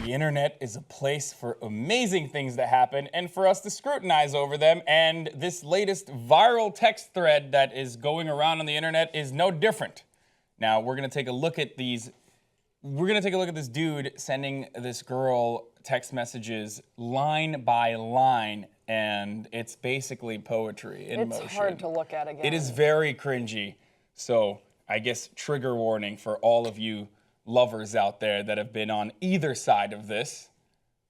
The internet is a place for amazing things that happen and for us to scrutinize over them. And this latest viral text thread that is going around on the internet is no different. Now, we're going to take a look at these. We're going to take a look at this dude sending this girl text messages line by line. And it's basically poetry in motion. It's hard to look at again. It is very cringy. So I guess trigger warning for all of you lovers out there that have been on either side of this.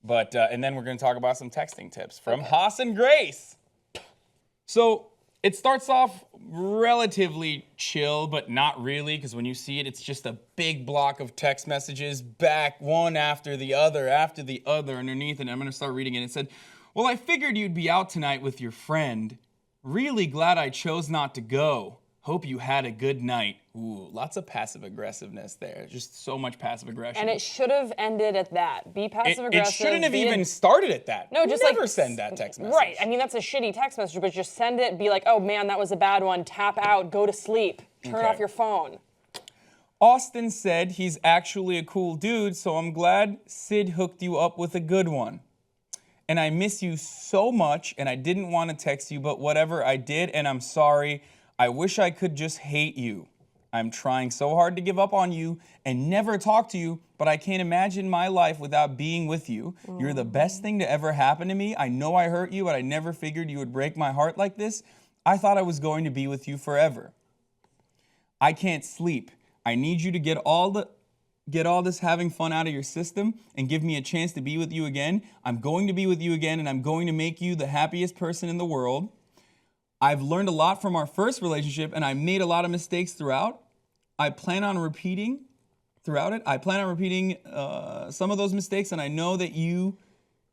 But and then we're going to talk about some texting tips from Hasan and Grace. So it starts off relatively chill, but not really, because when you see it, it's just a big block of text messages back one after the other underneath. And I'm going to start reading it. It said, "Well, I figured you'd be out tonight with your friend. Really glad I chose not to go. Hope you had a good night." Ooh, lots of passive aggressiveness there. Just so much passive aggression. And it should have ended at that. Be passive aggressive. It shouldn't have even started at that. No, just never like send that text message. Right. I mean, that's a shitty text message, but just send it. Be like, oh man, that was a bad one. Tap out. Go to sleep. Turn off your phone. Austin said he's actually a cool dude, so I'm glad Sid hooked you up with a good one. And I miss you so much, and I didn't want to text you, but whatever, I did, and I'm sorry. I wish I could just hate you. I'm trying so hard to give up on you and never talk to you, but I can't imagine my life without being with you. You're the best thing to ever happen to me. I know I hurt you, but I never figured you would break my heart like this. I thought I was going to be with you forever. I can't sleep. I need you to get all this having fun out of your system and give me a chance to be with you again. I'm going to be with you again, and I'm going to make you the happiest person in the world. I've learned a lot from our first relationship, and I made a lot of mistakes throughout. I plan on repeating some of those mistakes, and I know that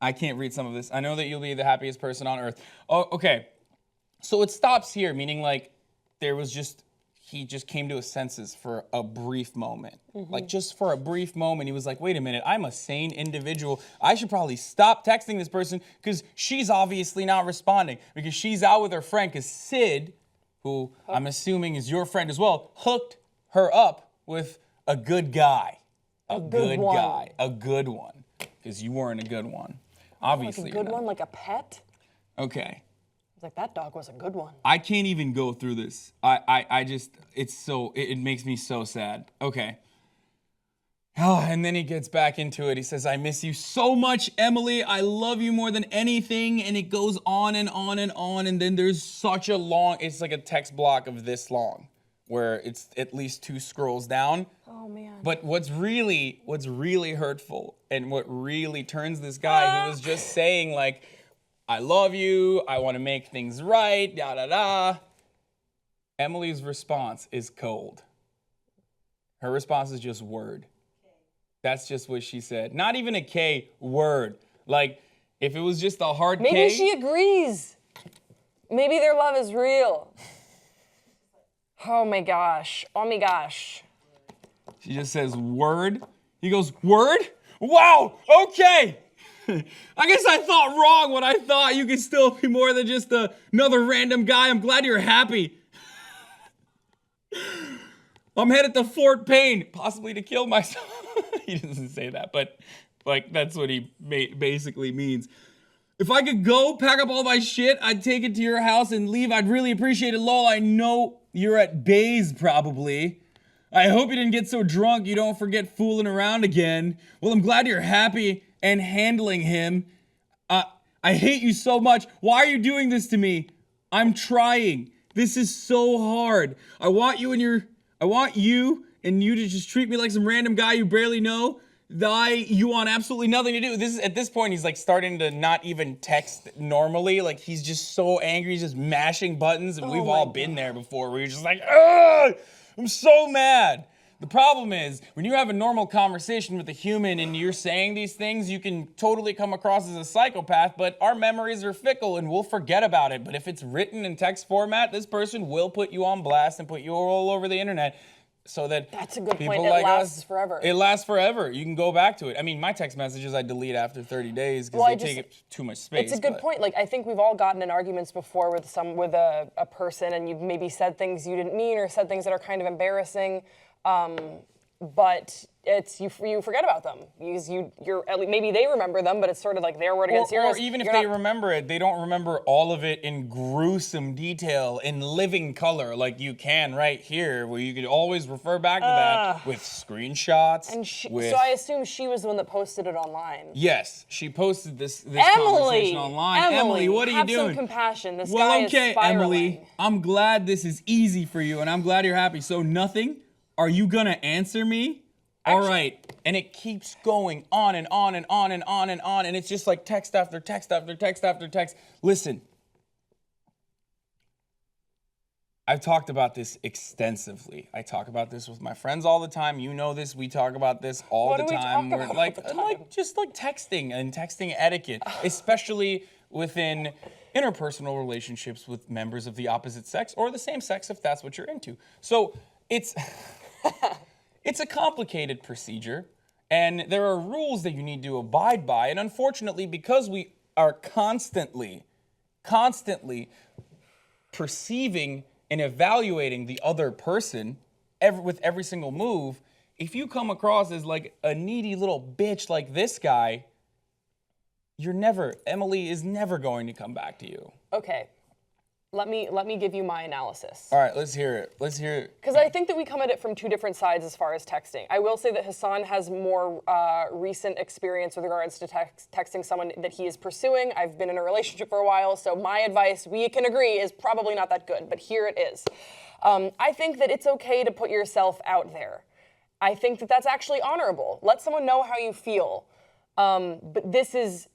I can't read some of this. I know that you'll be the happiest person on earth. Oh, okay. So it stops here, meaning like he just came to his senses for a brief moment. Like just for a brief moment, he was like, wait a minute, I'm a sane individual. I should probably stop texting this person because she's obviously not responding because she's out with her friend because Sid, who I'm assuming is your friend as well, hooked her up with a good guy. A good guy. A good one. Because you weren't a good one. Obviously. Like a good one, like a pet? Okay. I was like, that dog was a good one. I can't even go through this. It makes me so sad. Okay. Oh, and then he gets back into it. He says, I miss you so much, Emily. I love you more than anything. And it goes on and on and on. And then there's such a long, it's like a text block of this long, where it's at least 2 scrolls down. Oh, man. But what's really hurtful and what really turns this guy who was just saying, like, I love you, I want to make things right, da-da-da. Emily's response is cold. Her response is just word. That's just what she said. Not even a K, word. Like, if it was just a hard K. Maybe she agrees. Maybe their love is real. Oh my gosh. Oh my gosh. She just says word. He goes, word? Wow, okay. I guess I thought wrong when I thought you could still be more than just another random guy. I'm glad you're happy. I'm headed to Fort Payne, possibly to kill myself. He doesn't say that, but like that's what he basically means. If I could go pack up all my shit, I'd take it to your house and leave. I'd really appreciate it. Lol, I know you're at Bays probably. I hope you didn't get so drunk you don't forget fooling around again. Well, I'm glad you're happy and handling him. I hate you so much. Why are you doing this to me? I'm trying. This is so hard. I want you and you to just treat me like some random guy you barely know. You want absolutely nothing to do. At this point, he's like starting to not even text normally. Like he's just so angry. He's just mashing buttons, and we've all been there before. Where you're just like, ugh, I'm so mad. The problem is, when you have a normal conversation with a human and you're saying these things, you can totally come across as a psychopath, but our memories are fickle and we'll forget about it. But if it's written in text format, this person will put you on blast and put you all over the internet so that that's a good people point. like it lasts us, forever. It lasts forever. You can go back to it. I mean, my text messages I delete after 30 days because they take too much space. It's a good point. Like, I think we've all gotten in arguments before with a person, and you've maybe said things you didn't mean or said things that are kind of embarrassing. But it's you forget about them. You're at least, maybe they remember them, but it's sort of like their word against yours. Or even if they remember it, they don't remember all of it in gruesome detail, in living color, like you can right here, where you could always refer back to that with screenshots. And so I assume she was the one that posted it online. Yes, she posted this conversation online. Emily, what are you doing? Have some compassion. This guy is spiraling. Emily, I'm glad this is easy for you, and I'm glad you're happy. So nothing? Are you gonna answer me? All right. And it keeps going on and on and on and on and on. And it's just like text after text after text after text. Listen, I've talked about this extensively. I talk about this with my friends all the time. You know this. We talk about this all the time. What do we talk about all the time? Like just like texting and texting etiquette, especially within interpersonal relationships with members of the opposite sex or the same sex if that's what you're into. So it's it's a complicated procedure, and there are rules that you need to abide by. And unfortunately, because we are constantly perceiving and evaluating the other person with every single move, if you come across as like a needy little bitch like this guy, Emily is never going to come back to you. Okay. Let me give you my analysis. All right, let's hear it. Because I think that we come at it from two different sides as far as texting. I will say that Hasan has more recent experience with regards to texting someone that he is pursuing. I've been in a relationship for a while, so my advice, we can agree, is probably not that good, but here it is. I think that it's okay to put yourself out there. I think that that's actually honorable. Let someone know how you feel. But this is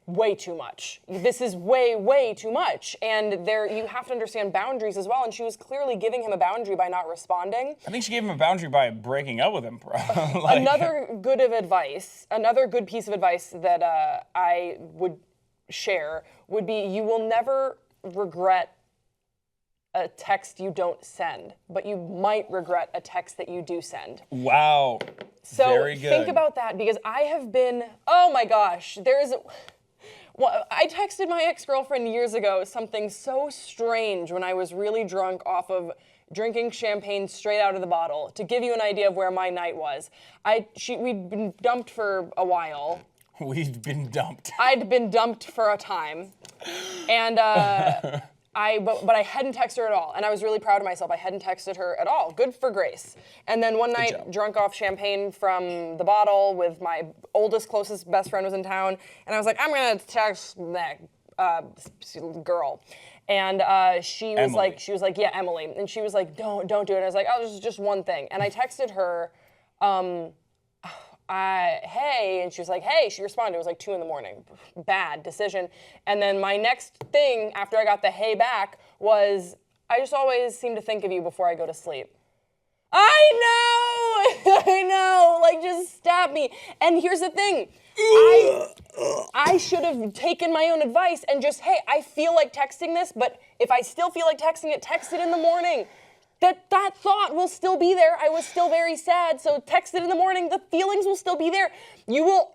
way too much. This is way too much. And you have to understand boundaries as well. And she was clearly giving him a boundary by not responding. I think she gave him a boundary by breaking up with him, bro. Another good piece of advice that I would share would be, you will never regret a text you don't send, but you might regret a text that you do send. Wow. So very good. Think about that, because I have been, oh my gosh, I texted my ex-girlfriend years ago something so strange when I was really drunk off of drinking champagne straight out of the bottle. To give you an idea of where my night was, we'd been dumped for a while. We'd been dumped. I'd been dumped for a time, and but I hadn't texted her at all, and I was really proud of myself. I hadn't texted her at all. Good for Grace. And then one night, drunk off champagne from the bottle with my oldest, closest best friend was in town, and I was like, I'm gonna text that girl. And she was like, yeah, Emily. And she was like, don't do it. And I was like, oh, this is just one thing. And I texted her, hey, and she was like, hey, she responded. It was like 2 a.m. Bad decision. And then my next thing after I got the hey back was, I just always seem to think of you before I go to sleep. I know, like, just stab me. And here's the thing, I should have taken my own advice and just, hey, I feel like texting this, but if I still feel like texting it, text it in the morning. That thought will still be there. I was still very sad, so text it in the morning. The feelings will still be there. You will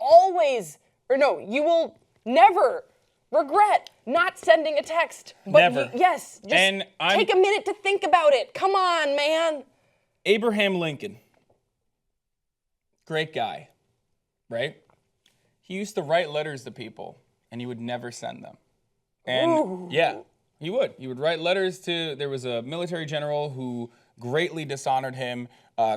never regret not sending a text. But never. Yes, just take a minute to think about it. Come on, man. Abraham Lincoln, great guy, right? He used to write letters to people, and he would never send them. And yeah. He would write letters to, there was a military general who greatly dishonored him,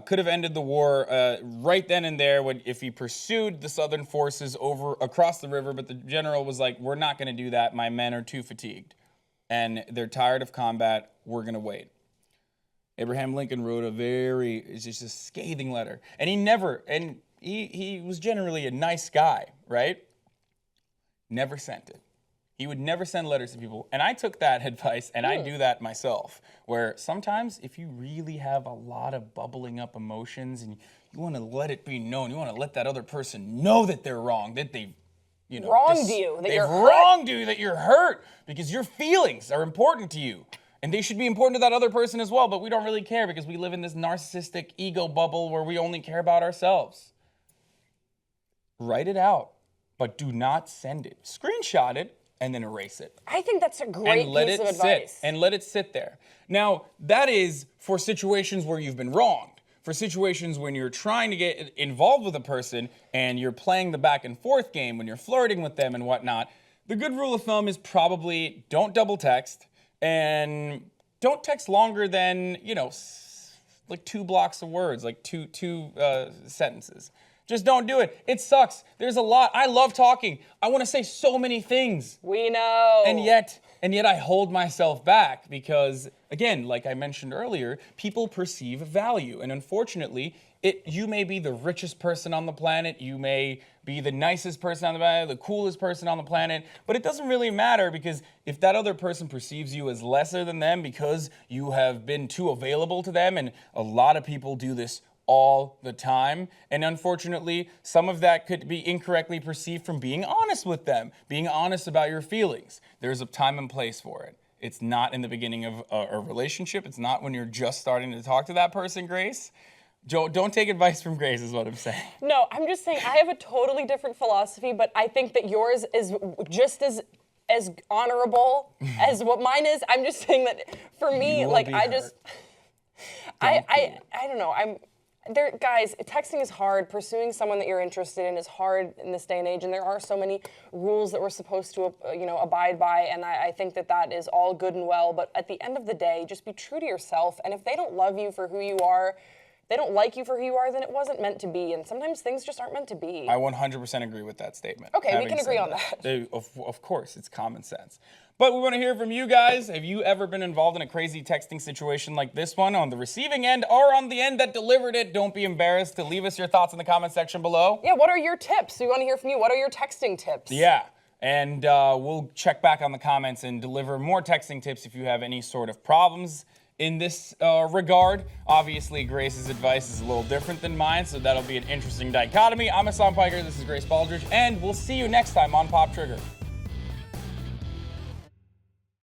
could have ended the war right then and there if he pursued the Southern forces across the river, but the general was like, we're not gonna do that, my men are too fatigued. And they're tired of combat, we're gonna wait. Abraham Lincoln wrote it's just a scathing letter. And he was generally a nice guy, right? Never sent it. He would never send letters to people. And I took that advice, and I do that myself, where sometimes if you really have a lot of bubbling up emotions and you want to let it be known, you want to let that other person know that they're wrong, that they've wronged you, that you're hurt. Wronged you, that you're hurt, because your feelings are important to you. And they should be important to that other person as well, but we don't really care because we live in this narcissistic ego bubble where we only care about ourselves. Write it out, but do not send it. Screenshot it, and then erase it. I think that's a great piece of advice. And let it sit there. Now, that is for situations where you've been wronged. for situations when you're trying to get involved with a person and you're playing the back and forth game, when you're flirting with them and whatnot, the good rule of thumb is probably don't double text and don't text longer than, like 2 blocks of words, like two sentences. Just don't do it. It sucks. There's a lot. I love talking. I want to say so many things. We know. And yet I hold myself back because, again, like I mentioned earlier, people perceive value. And unfortunately, you may be the richest person on the planet. You may be the nicest person on the planet, the coolest person on the planet. But it doesn't really matter because if that other person perceives you as lesser than them because you have been too available to them, and a lot of people do this all the time. And unfortunately, some of that could be incorrectly perceived from being honest with them, being honest about your feelings. There's a time and place for it. It's not in the beginning of a relationship. It's not when you're just starting to talk to that person, Grace. Joe, don't take advice from Grace is what I'm saying. No, I'm just saying I have a totally different philosophy, but I think that yours is just as honorable as what mine is. I'm just saying that for me, like I just I don't know. Guys, texting is hard. Pursuing someone that you're interested in is hard in this day and age, and there are so many rules that we're supposed to, abide by, and I think that is all good and well, but at the end of the day, just be true to yourself, and if they don't love you for who you are, they don't like you for who you are, then it wasn't meant to be, and sometimes things just aren't meant to be. I 100% agree with that statement. Okay, we can agree on that. Of course, it's common sense. But we want to hear from you guys. Have you ever been involved in a crazy texting situation like this one on the receiving end or on the end that delivered it? Don't be embarrassed to leave us your thoughts in the comment section below. Yeah, what are your tips? We want to hear from you. What are your texting tips? Yeah, and we'll check back on the comments and deliver more texting tips if you have any sort of problems in this regard. Obviously, Grace's advice is a little different than mine, so that'll be an interesting dichotomy. I'm Hasan Piker, this is Grace Baldridge, and we'll see you next time on Pop Trigger.